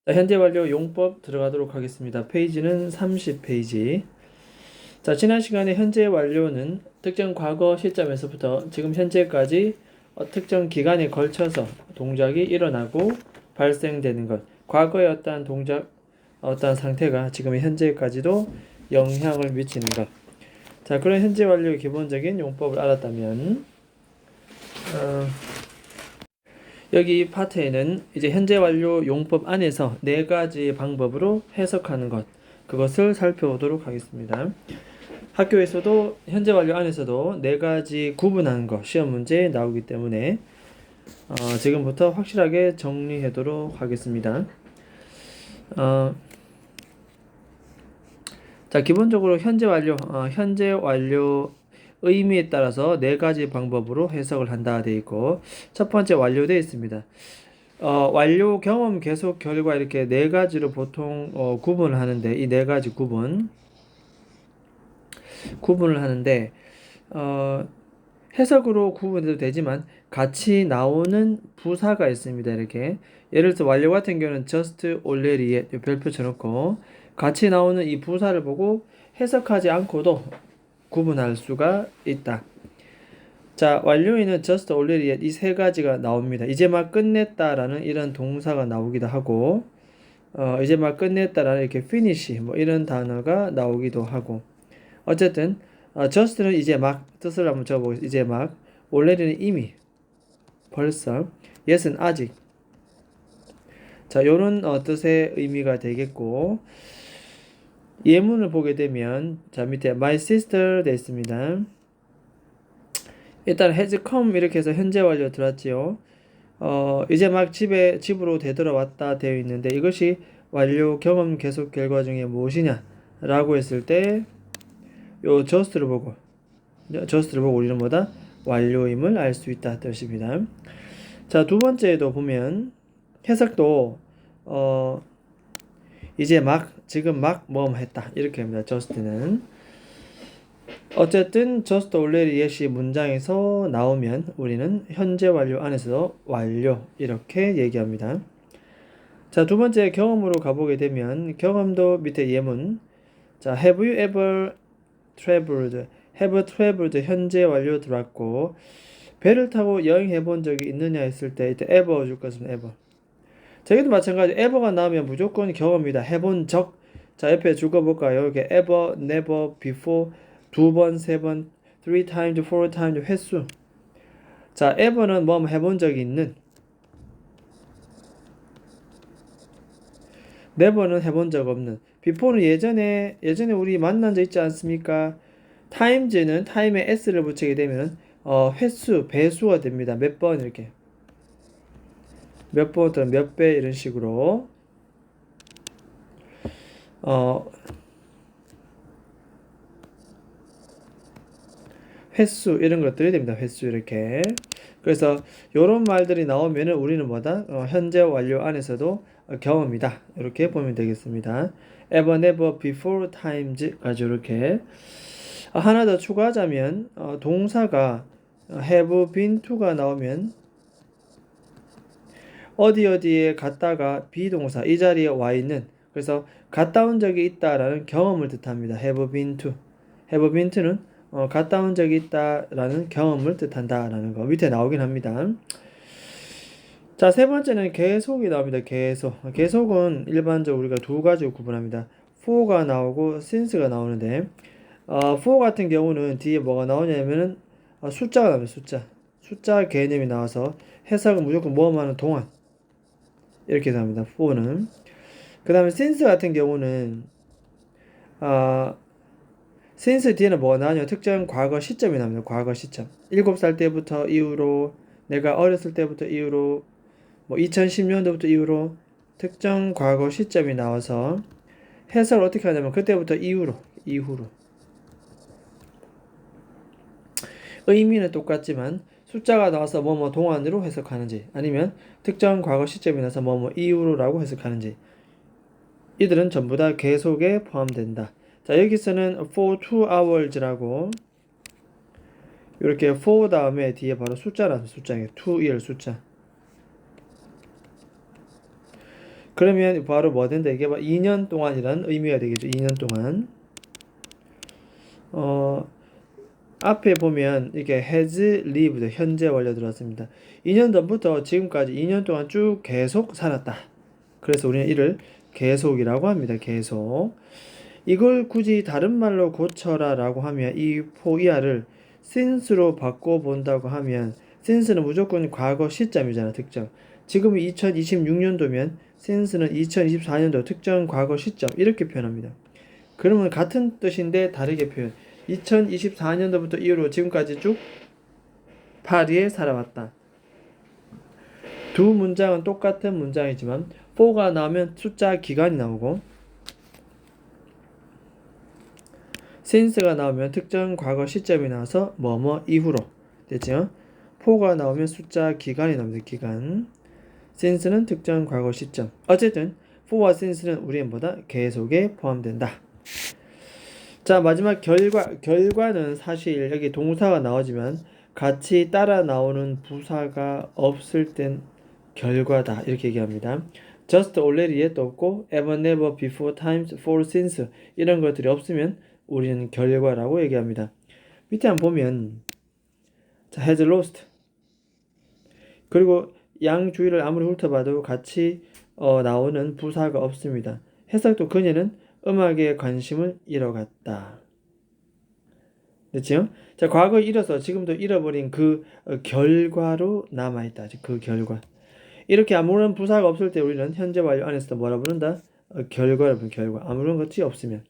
자, 현재 완료 용법 들어가도록 하겠습니다. 페이지는 30페이지. 자, 지난 시간에 현재 완료는 특정 과거 시점에서부터 지금 현재까지 특정 기간에 걸쳐서 동작이 일어나고 발생되는 것. 과거의 어떠한 동작, 어떠한 상태가 지금 현재까지도 영향을 미치는 것. 자, 그런 현재 완료의 기본적인 용법을 알았다면 여기 파트에는 이제 현재 완료 용법 안에서 네 가지 방법으로 해석하는 것, 그것을 살펴보도록 하겠습니다. 학교에서도 현재 완료 안에서도 네 가지 구분하는 것, 시험 문제에 나오기 때문에 지금부터 확실하게 정리하도록 하겠습니다. 자, 기본적으로 현재 완료 의미에 따라서 네 가지 방법으로 해석을 한다 되어 있고, 첫 번째 완료되어 있습니다. 완료, 경험, 계속, 결과 이렇게 네 가지로 보통 구분을 하는데, 이 네 가지 구분을 하는데 해석으로 구분해도 되지만 같이 나오는 부사가 있습니다. 이렇게 예를 들어서 완료 같은 경우는 just, already, yet 별표 쳐놓고 같이 나오는 이 부사를 보고 해석하지 않고도 구분할 수가 있다. 자, 완료에는 just, already, yet 이 세 가지가 나옵니다. 이제 막 끝냈다라는 이런 동사가 나오기도 하고 이제 막 끝냈다라는 이렇게 finish 뭐 이런 단어가 나오기도 하고 어쨌든 just는 이제 막 뜻을 한번 적어보겠습니다. 이제 막 already는 이미 벌써 yes는 아직 자 요런 뜻의 의미가 되겠고 예문을 보게 되면 자 밑에 my sister 되어 있습니다. 일단 has come 이렇게 해서 현재 완료 들어왔지요. 이제 막 집으로 되돌아왔다 되어 있는데 이것이 완료 경험 계속 결과 중에 무엇이냐 라고 했을 때 요 just를 보고 우리는 뭐다? 완료임을 알 수 있다 뜻입니다. 자, 두 번째도 보면 해석도 이제 막 지금 막 뭐뭐 했다 이렇게 합니다. just는 어쨌든 just already yet이 문장에서 나오면 우리는 현재 완료 안에서 완료 이렇게 얘기합니다. 자, 두 번째 경험으로 가보게 되면 경험도 밑에 예문 자, have you ever traveled have traveled 현재 완료 들어왔고 배를 타고 여행해 본 적이 있느냐 했을 때 이때 ever 줄 것은 ever. 자, 여기도 마찬가지 ever가 나오면 무조건 경험이다. 해본 적. 자, 옆에 줄거볼까요? 이렇게 ever, never, before 두 번, 세 번, three times, four times 횟수. 자, ever는 뭐 해본 적이 있는. never는 해본 적 없는. before는 예전에 우리 만난 적 있지 않습니까? times는 time에 s를 붙이게 되면 횟수, 배수가 됩니다. 몇 번 이렇게. 몇 번 또는 몇 배 이런 식으로 횟수 이런 것들이 됩니다. 횟수 이렇게. 그래서 이런 말들이 나오면은 우리는 뭐다? 현재 완료 안에서도 경험이다. 이렇게 보면 되겠습니다. ever, never, before, times 까지 이렇게. 하나 더 추가하자면 동사가 have been to가 나오면 어디에 갔다가 비동사 이 자리에 와 있는 그래서 갔다 온 적이 있다라는 경험을 뜻합니다. have been to. have been to는 갔다 온 적이 있다라는 경험을 뜻한다라는 거 밑에 나오긴 합니다. 자, 세 번째는 계속이 나옵니다. 계속은 일반적으로 우리가 두 가지로 구분합니다. for가 나오고 since가 나오는데 for 같은 경우는 뒤에 뭐가 나오냐면은 숫자가 나옵니다. 숫자 개념이 나와서 해석은 무조건 뭐뭐 하는 동안 이렇게 나옵니다. for는 그 다음에 since 같은 경우는 since 뒤에는 뭐가 나오냐 특정 과거 시점이 나옵니다. 과거 시점 7살 때부터 이후로 내가 어렸을 때부터 이후로 뭐 2010년도부터 이후로 특정 과거 시점이 나와서 해석을 어떻게 하냐면 그때부터 이후로 의미는 똑같지만 숫자가 나와서 뭐뭐 동안으로 해석하는지 아니면 특정 과거 시점이 나서 뭐뭐 이후로라고 해석하는지 이들은 전부 다 계속에 포함된다. 자, 여기서는 for 2hours라고 이렇게 for 다음에 뒤에 바로 숫자라서 숫자에 2일 숫자. 그러면 바로 뭐 된다? 이게 2년 동안이라는 의미가 되겠죠. 2년 동안. 앞에 보면 이게 has lived 현재 완료 들어왔습니다. 2년 전부터 지금까지 2년 동안 쭉 계속 살았다. 그래서 우리는 이를 계속이라고 합니다. 계속. 이걸 굳이 다른 말로 고쳐라 라고 하면 이 for 이하를 since로 바꿔본다고 하면 since는 무조건 과거 시점이잖아. 특정. 지금이 2026년도면 since는 2024년도 특정 과거 시점 이렇게 표현합니다. 그러면 같은 뜻인데 다르게 표현. 2024년도부터 이후로 지금까지 쭉 파리에 살아왔다. 두 문장은 똑같은 문장이지만 for가 나오면 숫자 기간이 나오고 since가 나오면 특정 과거 시점이 나와서 뭐뭐 이후로 됐죠? for가 나오면 숫자 기간이 나옵니다. 기간. since는 특정 과거 시점. 어쨌든 for와 since는 우리는 뭐다? 계속에 포함된다. 자, 마지막 결과는 사실 여기 동사가 나오지만 같이 따라 나오는 부사가 없을 땐 결과다 이렇게 얘기합니다. just, already에 또 없고 ever, never, before, times, for, since 이런 것들이 없으면 우리는 결과라고 얘기합니다. 밑에 한번 보면 자, has lost 그리고 양 주위를 아무리 훑어봐도 같이 나오는 부사가 없습니다. 해석도 그녀는 음악에 관심을 잃어갔다. 됐죠? 자, 과거에 잃어서 지금도 잃어버린 그 결과로 남아있다. 그 결과. 이렇게 아무런 부사가 없을 때 우리는 현재 완료 안에서 뭐라 부른다? 결과를 부른 결과. 아무런 것이 없으면.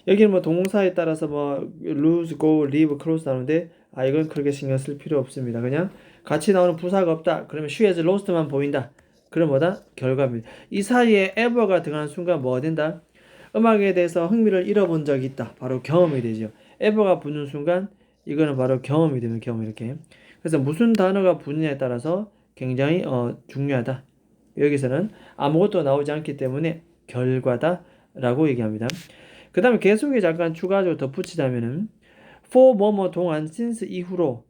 여기는 뭐 동사에 따라서 뭐 lose, go, leave, close 나오는데 이건 그렇게 신경 쓸 필요 없습니다. 그냥 같이 나오는 부사가 없다. 그러면 she has lost만 보인다. 그럼 뭐다? 결과입니다. 이 사이에 ever가 들어가는 순간 뭐가 된다? 음악에 대해서 흥미를 잃어본 적이 있다. 바로 경험이 되죠. ever가 붙는 순간 이거는 바로 경험이 되는 경험 이렇게. 그래서 무슨 단어가 붙느냐에 따라서 굉장히 중요하다. 여기서는 아무것도 나오지 않기 때문에 결과다라고 얘기합니다. 그 다음에 계속에 잠깐 추가적으로 덧붙이자면은 for 뭐뭐 동안 since 이후로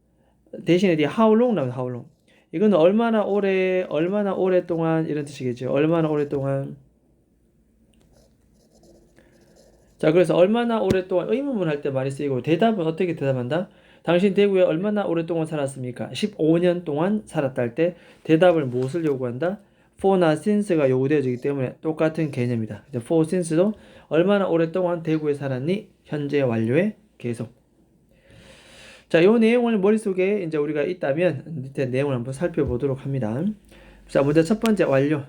대신에 뒤에 how long 나옵니다. how long. 이건 얼마나 오랫동안 이런 뜻이겠죠. 얼마나 오랫동안. 자, 그래서 얼마나 오랫동안 의문문 할 때 많이 쓰이고 대답은 어떻게 대답한다? 당신 대구에 얼마나 오랫동안 살았습니까? 15년 동안 살았다 할 때 대답을 무엇을 요구한다? for나 since가 요구되어지기 때문에 똑같은 개념이다. for, since도 얼마나 오랫동안 대구에 살았니? 현재 완료의 계속. 자, 이 내용을 머릿속에 이제 우리가 있다면 밑에 내용을 한번 살펴보도록 합니다. 자, 먼저 첫 번째 완료.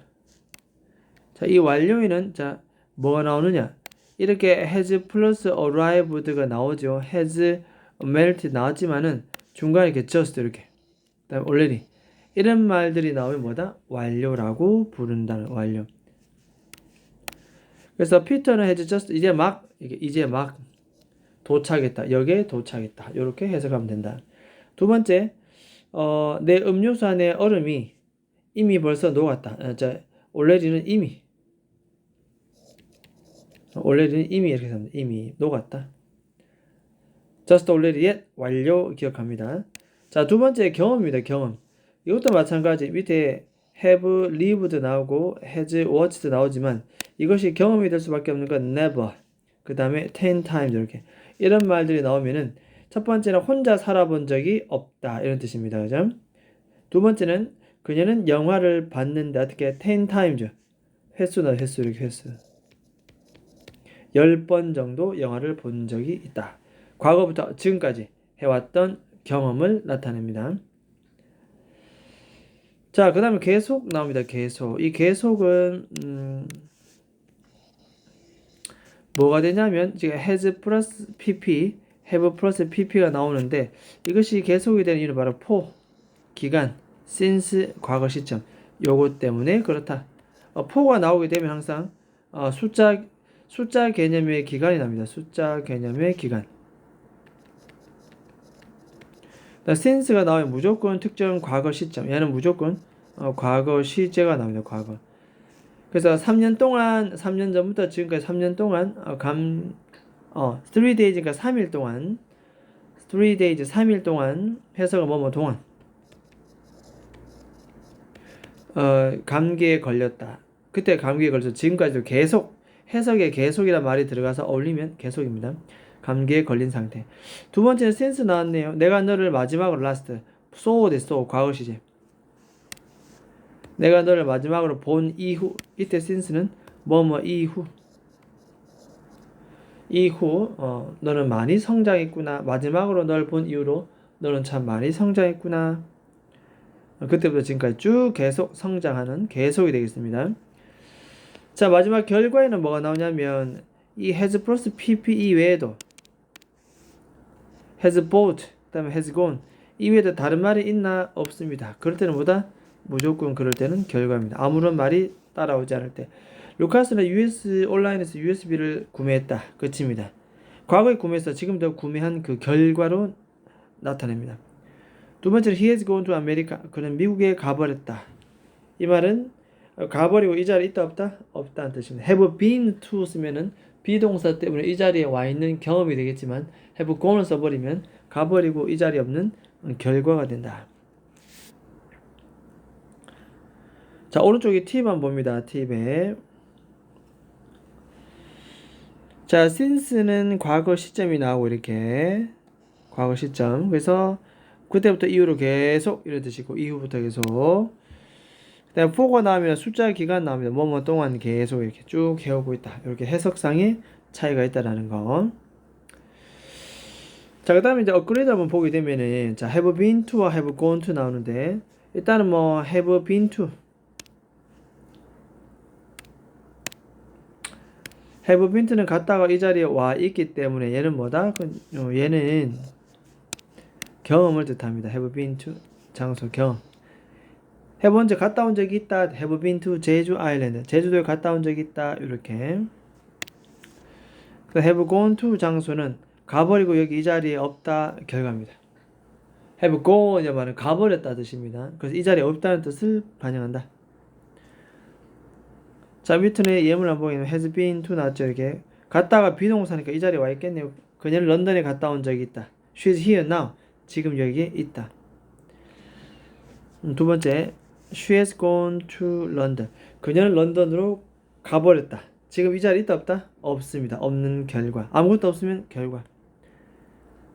자, 이 완료에는 자, 뭐가 나오느냐? 이렇게 has plus arrived가 나오죠. has melted 나왔지만은 중간에 이렇게 just 이렇게. 그다음에 already. 이런 말들이 나오면 뭐다? 완료라고 부른다는 완료. 그래서 피터는 has just 이제 막 도착했다. 역에 도착했다. 이렇게 해석하면 된다. 두 번째, 내 음료수 안에 얼음이 이미 벌써 녹았다. 자, already는 이미 이렇게 합니다. 이미 녹았다. just already yet 완료 기억합니다. 자, 두 번째 경험입니다. 경험. 이것도 마찬가지. 밑에 have lived 나오고 has watched 나오지만 이것이 경험이 될 수밖에 없는 건 never. 그 다음에 10 times 이렇게. 이런 말들이 나오면은 첫 번째는 혼자 살아본 적이 없다. 이런 뜻입니다. 그죠? 두 번째는 그녀는 영화를 봤는데 어떻게 10 times. 횟수 이렇게 횟수. 10번 정도 영화를 본 적이 있다. 과거부터 지금까지 해왔던 경험을 나타냅니다. 자, 그 다음에 계속 나옵니다. 계속. 이 계속은 뭐가 되냐면 지금 has 플러스 pp, have 플러스 pp가 나오는데 이것이 계속이 되는 이유는 바로 for, 기간, since, 과거 시점. 요것 때문에 그렇다. for가 나오게 되면 항상 숫자 개념의 기간이 납니다. 숫자 개념의 기간. since가 나오면 무조건 특정 과거 시점. 얘는 무조건 과거 시제가 나옵니다. 과거. 그래서 3년 전부터 지금까지 3년 동안 3days니까 3일 동안 3days 3일 동안 해석은 뭐뭐 동안 감기에 걸렸다. 그때 감기에 걸려서 지금까지도 계속 해석에 계속이란 말이 들어가서 어울리면 계속입니다. 감기에 걸린 상태. 두 번째는 since 나왔네요. 내가 너를 마지막으로 last. so 됐어. 과거 시제. 내가 너를 마지막으로 본 이후. 이때 since는 뭐뭐 이후. 너는 많이 성장했구나. 마지막으로 널 본 이후로 너는 참 많이 성장했구나. 그때부터 지금까지 쭉 계속 성장하는 계속이 되겠습니다. 자, 마지막 결과에는 뭐가 나오냐면 이 has 플러스 ppe 외에도 has bought, 그 다음에 has gone 이 외에도 다른 말이 있나? 없습니다. 그럴 때는 뭐다? 무조건 그럴 때는 결과입니다. 아무런 말이 따라오지 않을 때. 루카스는 US 온라인에서 USB를 구매했다. 끝입니다. 과거에 구매해서 지금도 구매한 그 결과로 나타냅니다. 두 번째로 he has gone to America. 그는 미국에 가버렸다. 이 말은 가버리고 이 자리에 있다 없다? 없다는 뜻입니다. have been to 쓰면은 비동사 때문에 이 자리에 와 있는 경험이 되겠지만 have gone을 써버리면 가버리고 이 자리에 없는 결과가 된다. 자, 오른쪽에 팁만 봅니다. 팁에 자, since는 과거 시점이 나오고 이렇게 과거 시점. 그래서 그때부터 이후로 계속 이래 드시고 이후부터 계속. 그다음 for가 나오면 숫자 기간 나옵니다. 뭐뭐 동안 계속 이렇게 쭉 해오고 있다. 이렇게 해석상의 차이가 있다라는 거. 자, 그다음에 이제 업그레이드 한번 보게 되면은 자, have been to와 have gone to 나오는데 일단은 뭐 have been to have been to는 갔다가 이 자리에 와 있기 때문에 얘는 뭐다? 얘는 경험을 뜻합니다. have been to 장소 경험. have 언제 갔다 온 적이 있다. have been to 제주 아일랜드. 제주도에 갔다 온 적이 있다. 이렇게. have gone to 장소는 가버리고 여기 이 자리에 없다 결과입니다. have gone 말은 가버렸다 뜻입니다. 그래서 이 자리에 없다는 뜻을 반영한다. 자, 밑에 예문 한번 보면 has been to 나왔죠. 이렇게 갔다가 비동사니까 이 자리에 와 있겠네요. 그녀는 런던에 갔다 온 적이 있다. She's here now. 지금 여기에 있다. 두 번째, she has gone to London. 그녀는 런던으로 가버렸다. 지금 이 자리에 있다 없다? 없습니다. 없는 결과. 아무것도 없으면 결과.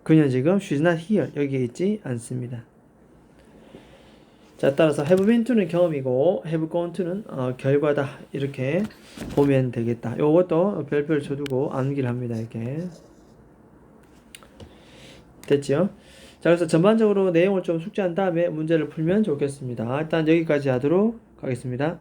그녀는 지금 she's not here. 여기에 있지 않습니다. 자, 따라서 have been to는 경험이고 have gone to는 결과다. 이렇게 보면 되겠다. 요것도 별표를 쳐두고 암기를 합니다. 이렇게. 됐죠? 자, 그래서 전반적으로 내용을 좀 숙지한 다음에 문제를 풀면 좋겠습니다. 일단 여기까지 하도록 하겠습니다.